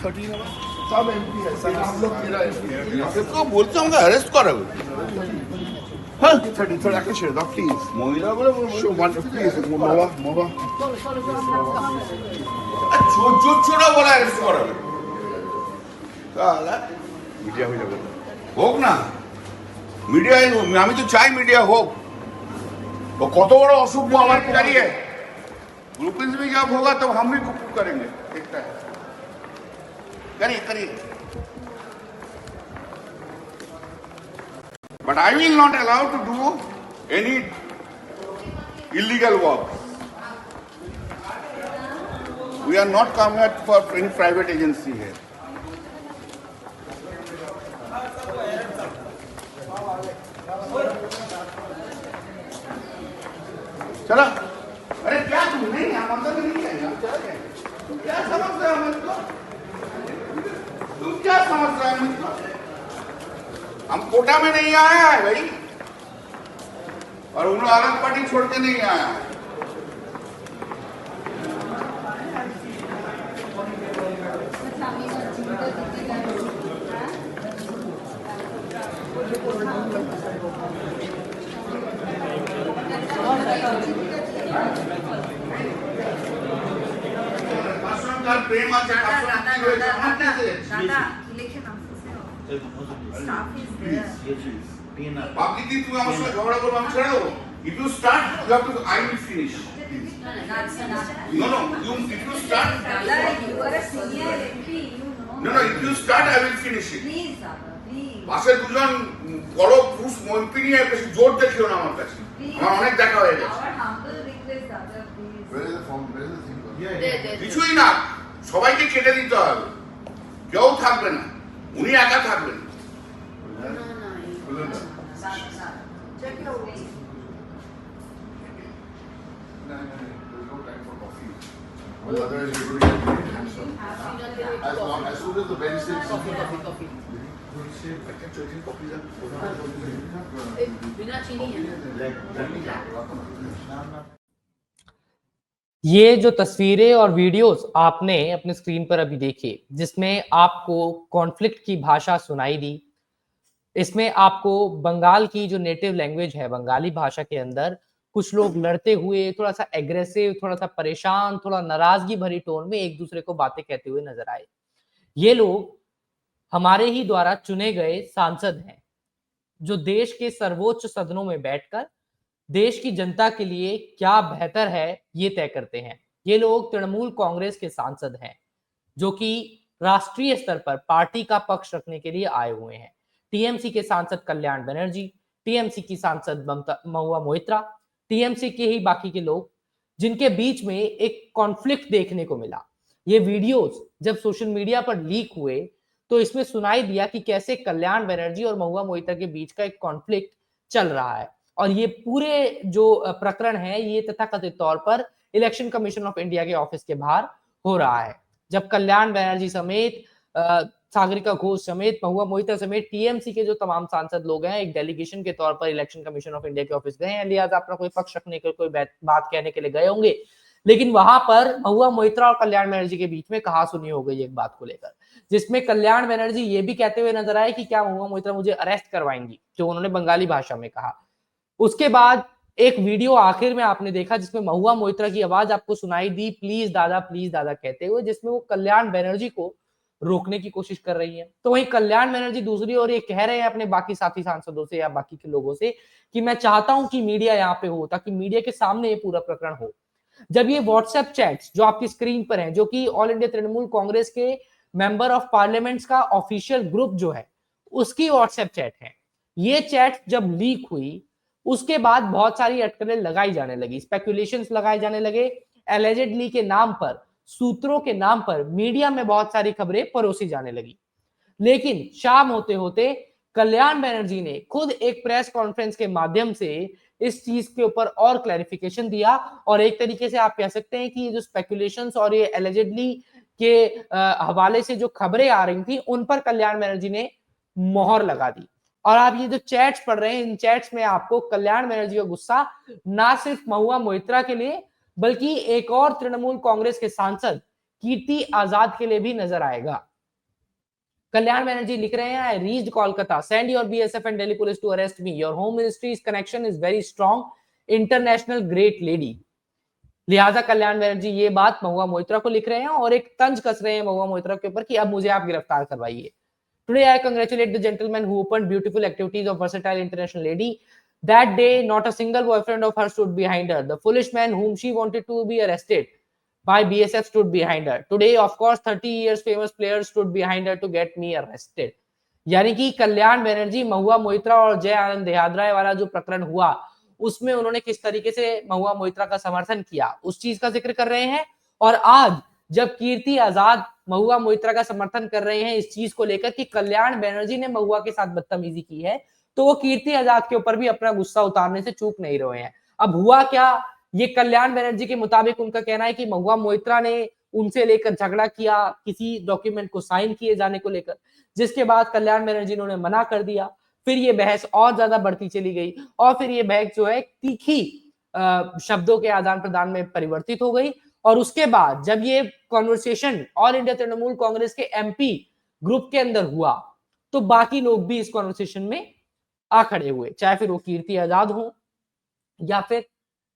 13 सब एमपी है सर, हम लोग 13 एमपी तो बोलते होंगे अरेस्ट करो। हाँ 30 একটা ছেড়ে দাও প্লিজ, মহিলাগুলো প্লিজ, মোবা ছোট বলে অ্যারেস্ট করাবে, মিডিয়া হয়ে যাবে হোক না, মিডিয়া আমি তো চাই মিডিয়া হোক। वो कत बड़ा असभ्य हमारे करिए, ग्रुपिंग में जब होगा तब हम भी कुछ करेंगे, देखता है करिए करिए। But I will not allow to do any illegal work. We are not coming out for any private agency here. चलो, अरे क्या तुम नहीं हम अंदर नहीं आएंगे, तुम क्या समझ रहे हो मुझको, तुम क्या समझ रहे हो मुझको, हम कोटा में नहीं आए हैं भाई, और उन लोग अलग पार्टी छोड़ के नहीं आया। प्रेम আছে বাকি তুমি আমার সাথে ঝগড়া করবে আমি ছেড়ে দেবো। If you start, you have to, I will finish. No, if you start, you are a senior MP, you know. No, if you start, I will finish it. Please, please. পাশে দুজন বড় পুরুষ মন্ত্রী নিয়ে বেশি জোর দেখিও না আমার কাছে, আমার অনেক দেখা হয়ে গেছে। Our humble request, Dada, please. Where is the form? Where is the thing? কিছুই না, সবাইকে কেটে দিতে হবে, কেউ থাকবে না, উনি একা থাকবেন। Check your way. No, there's no time for coffee. Well, otherwise you're going to get very handsome. As soon as the bench says coffee. बिना चीनी है। ये जो तस्वीरें और वीडियोस आपने अपने स्क्रीन पर अभी देखी, जिसमें आपको कॉन्फ्लिक्ट की भाषा सुनाई दी, इसमें आपको बंगाल की जो नेटिव लैंग्वेज है, बंगाली भाषा के अंदर कुछ लोग लड़ते हुए, थोड़ा सा एग्रेसिव, थोड़ा सा परेशान, थोड़ा नाराजगी भरी टोन में एक दूसरे को बातें कहते हुए नजर आए। ये लोग हमारे ही द्वारा चुने गए सांसद हैं, जो देश के सर्वोच्च सदनों में बैठकर देश की जनता के लिए क्या बेहतर है ये तय करते हैं। ये लोग तृणमूल कांग्रेस के सांसद हैं, जो कि राष्ट्रीय स्तर पर पार्टी का पक्ष रखने के लिए आए हुए हैं। टीएमसी के सांसद कल्याण बनर्जी, टीएमसी की सांसद महुआ मोइत्रा, टीएमसी के ही बाकी के लोग, जिनके बीच में एक कॉन्फ्लिक्ट देखने को मिला। ये वीडियोस जब सोशल मीडिया पर लीक हुए तो इसमें सुनाई दिया कि कैसे कल्याण बनर्जी और महुआ मोइत्रा के बीच का एक कॉन्फ्लिक्ट चल रहा है, और ये पूरे जो प्रकरण है ये तथाकथित तौर पर इलेक्शन कमीशन ऑफ इंडिया के ऑफिस के बाहर हो रहा है। जब कल्याण बनर्जी समेत सागरिका घोष समेत महुआ मोइत्रा समेत टीएमसी के जो तमाम सांसद लोग हैं एक डेलीगेशन के तौर पर इलेक्शन कमीशन ऑफ इंडिया के ऑफिस गए हैं, लिहाजा अपना कोई पक्ष रखने के कोई बात कहने के लिए गए होंगे, लेकिन वहां पर महुआ मोइत्रा और कल्याण बनर्जी के बीच में कहासुनी हो गई एक बात को लेकर, जिसमें कल्याण बनर्जी ये भी कहते हुए नजर आए कि क्या महुआ मोइत्रा मुझे अरेस्ट करवाएंगी, जो उन्होंने बंगाली भाषा में कहा। उसके बाद एक वीडियो आखिर में आपने देखा जिसमें महुआ मोइत्रा की आवाज आपको सुनाई दी, प्लीज दादा कहते हुए, जिसमें वो कल्याण बनर्जी को रोकने की कोशिश कर रही है। तो वहीं कल्याण बनर्जी दूसरी ओर ये कह रहे हैं अपने बाकी साथी सांसदों से या बाकी के लोगों से कि मैं चाहता हूं कि मीडिया यहाँ पे हो, ताकि मीडिया के सामने ये पूरा प्रकरण हो। जब ये व्हाट्सएप चैट्स जो आपकी स्क्रीन पर हैं, जो कि ऑल इंडिया तृणमूल कांग्रेस के मेंबर ऑफ पार्लियामेंट्स का ऑफिशियल ग्रुप जो है उसकी व्हाट्सएप चैट है, ये चैट जब लीक हुई उसके बाद बहुत सारी अटकलें लगाई जाने लगी, स्पेकुलेशंस लगाए जाने लगे, एलिजेडली के नाम पर, सूत्रों के नाम पर मीडिया में बहुत सारी खबरें परोसी जाने लगी। लेकिन शाम होते होते कल्याण बनर्जी ने खुद एक प्रेस कॉन्फ्रेंस के माध्यम से इस चीज के ऊपर और क्लैरिफिकेशन दिया, और एक तरीके से आप कह सकते हैं कि ये जो स्पेकुलेशंस और ये एलिजेडली के हवाले से जो खबरें आ रही थी उन पर कल्याण बनर्जी ने मोहर लगा दी। और आप ये जो चैट्स पढ़ रहे हैं, इन चैट्स में आपको कल्याण बनर्जी का गुस्सा ना सिर्फ महुआ मोइत्रा के लिए बल्कि एक और तृणमूल कांग्रेस के सांसद कीर्ति आजाद के लिए भी नजर आएगा। कल्याण बनर्जी लिख रहे हैं, I reached Kolkata, send your BSF and Delhi police to arrest me, your home ministry's connection is very strong, international great lady. लिहाजा कल्याण बनर्जी ये बात महुआ मोइत्रा को लिख रहे हैं और एक तंज कस रहे हैं महुआ मोइत्रा के ऊपर कि अब मुझे आप गिरफ्तार करवाइए। Today I congratulate the gentleman who opened beautiful activities of versatile international lady. That day, not a single boyfriend of hers stood behind her. The foolish man whom she wanted to be arrested by BSF stood behind her. Today, of course, 30 years famous players stood behind her to get me arrested. यानी कि कल्याण बनर्जी, महुआ मोइत्रा और जय आनंद देहादराय वाला जो प्रकरण हुआ उसमें उन्होंने किस तरीके से महुआ मोइत्रा का समर्थन किया उस चीज का जिक्र कर रहे हैं। और आज जब कीर्ति आजाद महुआ मोइत्रा का समर्थन कर रहे हैं इस चीज को लेकर कि कल्याण बनर्जी ने महुआ के साथ बदतमीजी की है, तो वो कीर्ति आजाद के ऊपर भी अपना गुस्सा उतारने से चूक नहीं रहे हैं। अब हुआ क्या, ये कल्याण बनर्जी के मुताबिक उनका कहना है कि महुआ मोइत्रा ने उनसे लेकर झगड़ा किया किसी डॉक्यूमेंट को साइन किए जाने को लेकर, जिसके बाद कल्याण बनर्जी ने मना कर दिया। फिर ये बहस और ज्यादा बढ़ती चली गई और फिर ये बहस जो है तीखी शब्दों के आदान प्रदान में परिवर्तित हो गई। और उसके बाद जब ये conversation all India Trinamool Congress के एमपी ग्रुप के अंदर हुआ तो बाकी लोग भी इस कॉन्वर्सेशन में आ खड़े हुए, चाहे फिर वो कीर्ति आजाद हो या फिर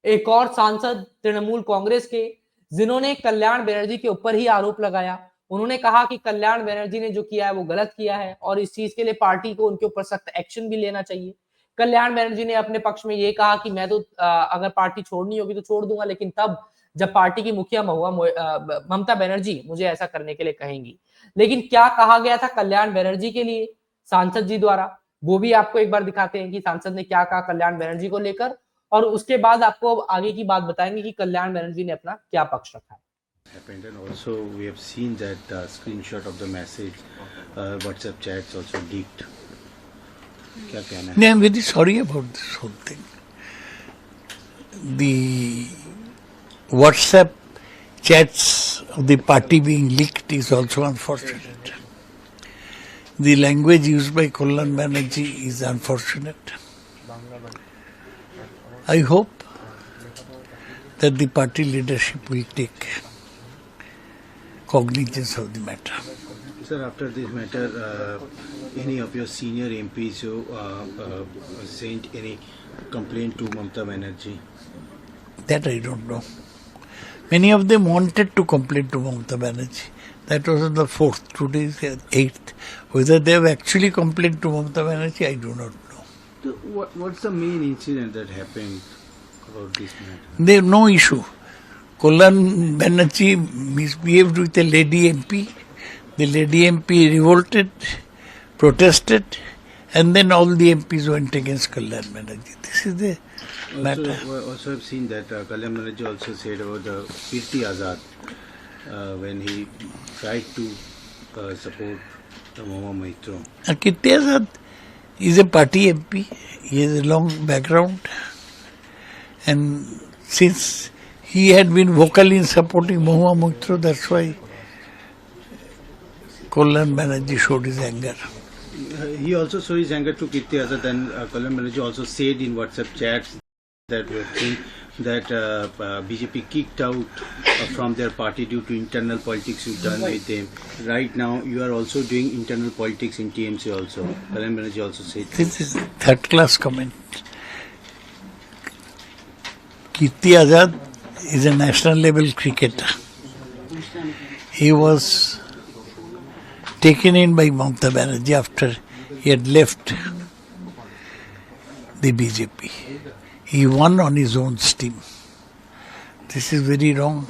एक और सांसद तृणमूल कांग्रेस के जिन्होंने कल्याण बनर्जी के ऊपर ही आरोप लगाया। उन्होंने कहा कि कल्याण बनर्जी ने जो किया है वो गलत किया है और इस चीज के लिए पार्टी को उनके ऊपर सख्त एक्शन भी लेना चाहिए। कल्याण बनर्जी ने अपने पक्ष में ये कहा कि मैं तो अगर पार्टी छोड़नी होगी तो छोड़ दूंगा, लेकिन तब जब पार्टी की मुखिया ममता बनर्जी मुझे ऐसा करने के लिए कहेंगी। लेकिन क्या कहा गया था कल्याण बनर्जी के लिए सांसद जी द्वारा, वो भी आपको एक बार दिखाते हैं कि सांसद ने क्या कहा कल्याण बनर्जी को लेकर, और उसके बाद आपको आगे की बात बताएंगे कि कल्याण बनर्जी ने अपना क्या पक्ष रखा है। Happened, and also we have seen that screenshot of the message, WhatsApp chats also leaked. क्या कहना है? I'm very sorry about this whole thing. The WhatsApp chats of the party being leaked is also unfortunate. The language used by Kalyan Banerjee is unfortunate. I hope that the party leadership will take cognizance of the matter. Sir, after this matter, any of your senior MPs who sent any complaint to Mamata Banerjee? That I don't know. Many of them wanted to complain to Mamata Banerjee. That was on the 4th. Today is the 8th. Whether they have actually complained to Mamata Banerjee, I do not know. So what's the main incident that happened about this matter? They have no issue. Kalyan Banerjee misbehaved with a lady MP. The lady MP revolted, protested, and then all the MPs went against Kalyan Banerjee. This is the matter. Also, I've seen that Kalyan Banerjee also said about the Kirti Azad when he tried to support the Mahua Maitro. Kirti Azad is a party MP. He has a long background, and since he had been vocal in supporting Mahua Maitro, that's why Kalyan Banerjee showed his anger. He also showed his anger to Kirti Azad, and Kalyan Banerjee also said in WhatsApp chats that we have seen that BJP kicked out from their party due to internal politics you've done with them. Right now, you are also doing internal politics in TMC also. Kalyan Banerjee also said This is third-class comment. Kirti Azad is a national-level cricketer. He was taken in by Mamata Banerjee after he had left the BJP. He won on his own steam. This is very wrong.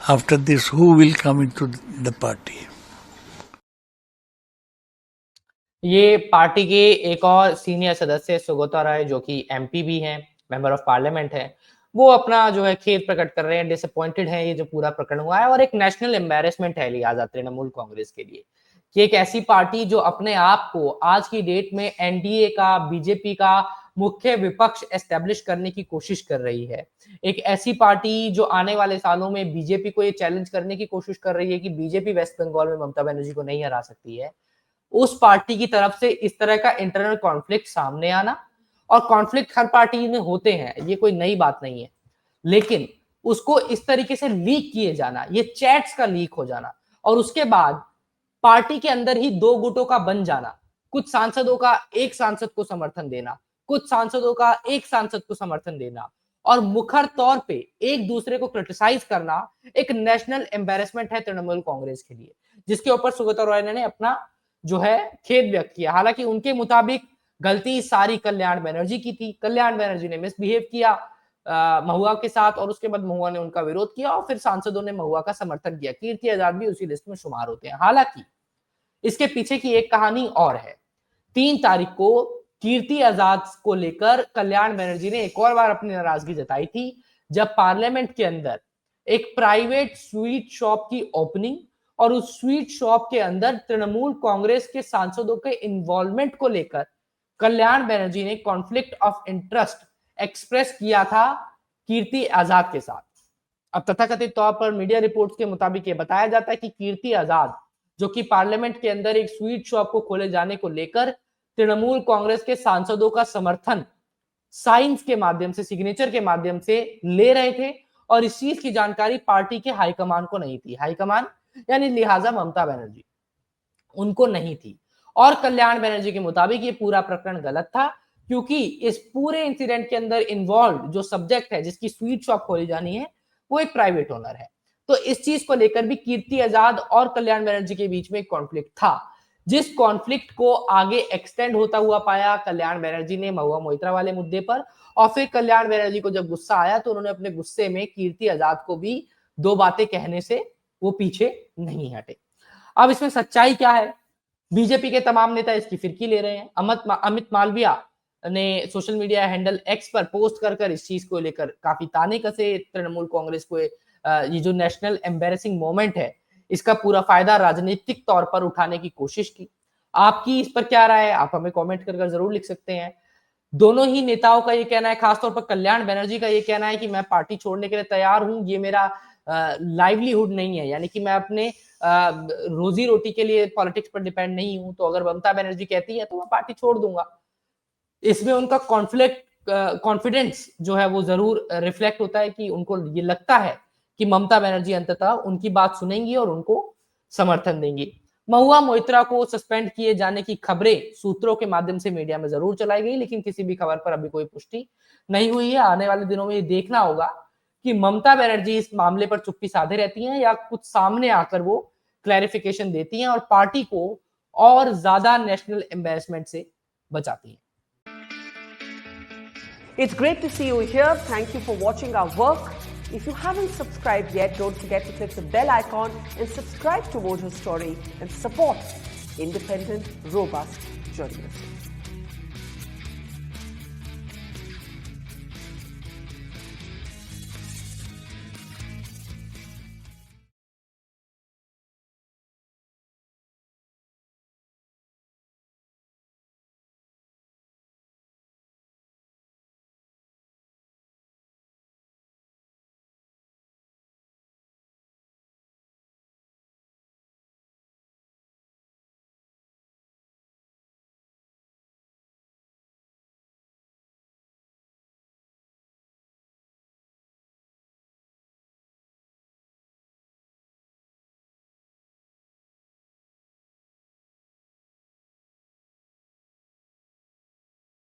After this, who will come into the party? ये party के एक और senior सदस्य सुगोता राय जो कि MP भी हैं, member of parliament है, वो अपना जो है खेद प्रकट कर रहे हैं, डिसअपॉइंटेड है ये जो पूरा प्रकरण हुआ है और एक नेशनल एम्बैरेसमेंट है लिहाजा तृणमूल कांग्रेस के लिए कि एक ऐसी पार्टी जो अपने आप को आज की डेट में एनडीए का, बीजेपी का मुख्य विपक्ष एस्टेब्लिश करने की कोशिश कर रही है, एक ऐसी पार्टी जो आने वाले सालों में बीजेपी को ये चैलेंज करने की कोशिश कर रही है कि बीजेपी वेस्ट बंगाल में ममता बनर्जी को नहीं हरा सकती है, उस पार्टी की तरफ से इस तरह का इंटरनल कॉन्फ्लिक्ट सामने आना, और कॉन्फ्लिक्ट हर पार्टी में होते हैं, ये कोई नई बात नहीं है, लेकिन उसको इस तरीके से लीक किए जाना, ये चैट्स का लीक हो जाना और उसके बाद पार्टी के अंदर ही दो गुटों का बन जाना, कुछ सांसदों का एक सांसद को समर्थन देना, कुछ सांसदों का एक सांसद को समर्थन देना और मुखर तौर पे एक दूसरे को क्रिटिसाइज करना एक नेशनल एम्बैरेसमेंट है तृणमूल कांग्रेस के लिए, जिसके ऊपर सुगता रॉय ने अपना जो है खेद व्यक्त किया। हालांकि उनके मुताबिक गलती सारी कल्याण बनर्जी की थी। कल्याण बनर्जी ने मिसबिहेव किया महुआ के साथ और उसके बाद महुआ ने उनका विरोध किया और फिर सांसदों ने महुआ का समर्थन किया। कीर्ति आजाद भी उसी लिस्ट में शुमार होते हैं। हालांकि इसके पीछे की एक कहानी और है। 3 तारीख को कीर्ति आजाद को लेकर कल्याण बनर्जी ने एक और बार अपनी नाराजगी जताई थी, जब पार्लियामेंट के अंदर एक प्राइवेट स्वीट शॉप की ओपनिंग और उस स्वीट शॉप के अंदर तृणमूल कांग्रेस के सांसदों के इन्वॉल्वमेंट को लेकर कल्याण बनर्जी ने कॉन्फ्लिक्ट ऑफ इंटरेस्ट एक्सप्रेस किया था कीर्ति आजाद के साथ। अब तथाकथित तौर पर मीडिया रिपोर्ट्स के मुताबिक ये बताया जाता है कि कीर्ति आजाद, जो कि पार्लियामेंट के अंदर एक स्वीट शॉप को खोले जाने को लेकर तृणमूल कांग्रेस के सांसदों का समर्थन साइंस के माध्यम से, सिग्नेचर के माध्यम से ले रहे थे और इस चीज की जानकारी पार्टी के हाईकमान को नहीं थी। हाईकमान यानी लिहाजा ममता बनर्जी, उनको नहीं थी। और कल्याण बनर्जी के मुताबिक ये पूरा प्रकरण गलत था, क्योंकि इस पूरे इंसिडेंट के अंदर इन्वॉल्व जो सब्जेक्ट है जिसकी स्वीट शॉप खोली जानी है वो एक प्राइवेट ओनर है। तो इस चीज को लेकर भी कीर्ति आजाद और कल्याण बनर्जी के बीच में एक कॉन्फ्लिक्ट था, जिस कॉन्फ्लिक्ट को आगे एक्सटेंड होता हुआ पाया कल्याण बनर्जी ने महुआ मोइत्रा वाले मुद्दे पर। और फिर कल्याण बनर्जी को जब गुस्सा आया तो उन्होंने अपने गुस्से में कीर्ति आजाद को भी 2 बातें कहने से वो पीछे नहीं हटे। अब इसमें सच्चाई क्या है? बीजेपी के तमाम नेता इसकी फिरकी ले रहे हैं। अमित मालविया ने सोशल मीडिया हैंडल एक्स पर पोस्ट कर इस चीज को लेकर काफी ताने कसे। तृणमूल कांग्रेस को ये जो नेशनल एम्बैरेसिंग मोमेंट है इसका पूरा फायदा राजनीतिक तौर पर उठाने की कोशिश की। आपकी इस पर क्या राय है? आप हमें कमेंट कर जरूर लिख सकते हैं। दोनों ही नेताओं का ये कहना है, खासतौर पर कल्याण बनर्जी का ये कहना है कि मैं पार्टी छोड़ने के लिए तैयार हूं, ये मेरा लाइवलीहुड नहीं है, यानी कि मैं अपने रोजी रोटी के लिए पॉलिटिक्स पर डिपेंड नहीं हूं। तो अगर ममता बनर्जी कहती है तो मैं पार्टी छोड़ दूंगा। इसमें उनका कॉन्फिडेंस जो है वो जरूर रिफ्लेक्ट होता है कि उनको ये लगता है कि ममता बनर्जी अंततः उनकी बात सुनेंगी और उनको समर्थन देंगी। महुआ मोइत्रा को सस्पेंड किए जाने की खबरें सूत्रों के माध्यम से मीडिया में जरूर चलाई गई, लेकिन किसी भी खबर पर अभी कोई पुष्टि नहीं हुई है। आने वाले दिनों में ये देखना होगा कि ममता बनर्जी इस मामले पर चुप्पी साधे रहती हैं या कुछ सामने आकर वो क्लैरिफिकेशन देती हैं और पार्टी को और ज्यादा नेशनल एम्बैरेसमेंट से बचाती हैं। It's great to see you here. Thank you for watching our work. If you haven't subscribed yet, don't forget to click the bell icon and subscribe to Mojo Story and support independent, robust journalism.